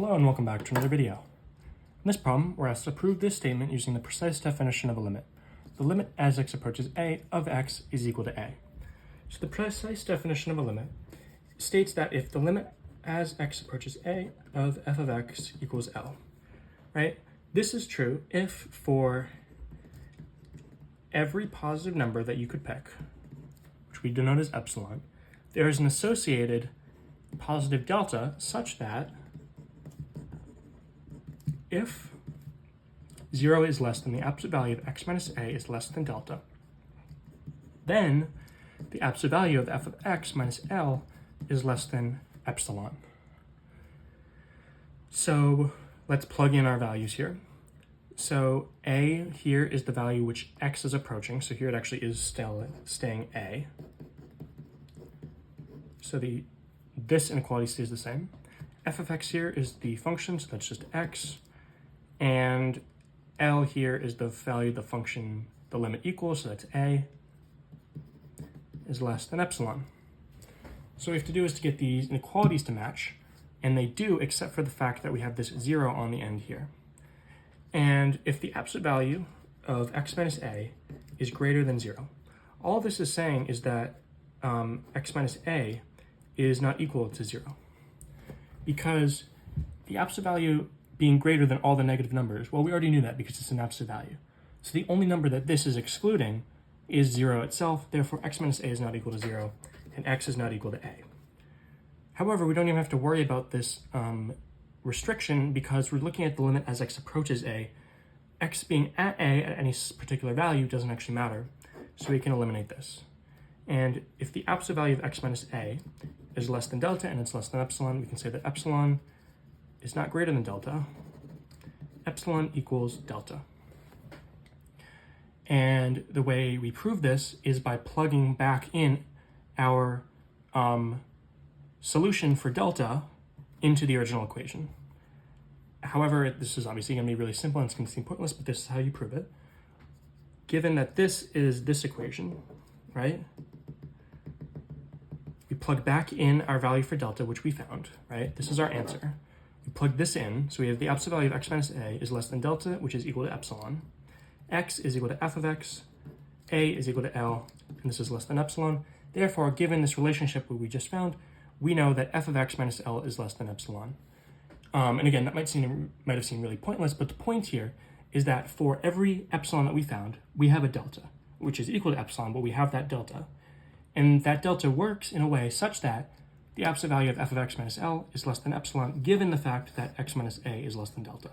Hello and welcome back to another video. In this problem, we're asked to prove this statement using the precise definition of a limit. The limit as x approaches a of x is equal to a. So the precise definition of a limit states that if the limit as x approaches a of f of x equals L, right? This is true if for every positive number that you could pick, which we denote as epsilon, there is an associated positive delta such that if 0 is less than the absolute value of x minus a is less than delta, then the absolute value of f of x minus L is less than epsilon. So let's plug in our values here. So a here is the value which x is approaching. So here it actually is still staying a. So this inequality stays the same. F of x here is the function, so that's just x. And L here is the value of the function the limit equals, so that's a is less than epsilon. So what we have to do is to get these inequalities to match, and they do except for the fact that we have this 0 on the end here. And if the absolute value of x minus a is greater than 0, all this is saying is that x minus a is not equal to 0, because the absolute value being greater than all the negative numbers, well, we already knew that because it's an absolute value. So the only number that this is excluding is 0 itself, therefore x minus a is not equal to 0, and x is not equal to a. However, we don't even have to worry about this restriction because we're looking at the limit as x approaches a. X being at a at any particular value doesn't actually matter, so we can eliminate this. And if the absolute value of x minus a is less than delta and it's less than epsilon, we can say that epsilon is not greater than delta. Epsilon equals delta. And the way we prove this is by plugging back in our solution for delta into the original equation. However, this is obviously going to be really simple and it's going to seem pointless, but this is how you prove it. Given that this is this equation, right? We plug back in our value for delta, which we found, right? This is our answer. We plug this in, so we have the absolute value of x minus a is less than delta, which is equal to epsilon. X is equal to f of x, a is equal to L, and this is less than epsilon. Therefore, given this relationship we just found, we know that f of x minus L is less than epsilon. And again, that might have seemed really pointless, but the point here is that for every epsilon that we found, we have a delta, which is equal to epsilon, but we have that delta. And that delta works in a way such that the absolute value of f of x minus L is less than epsilon, given the fact that x minus a is less than delta.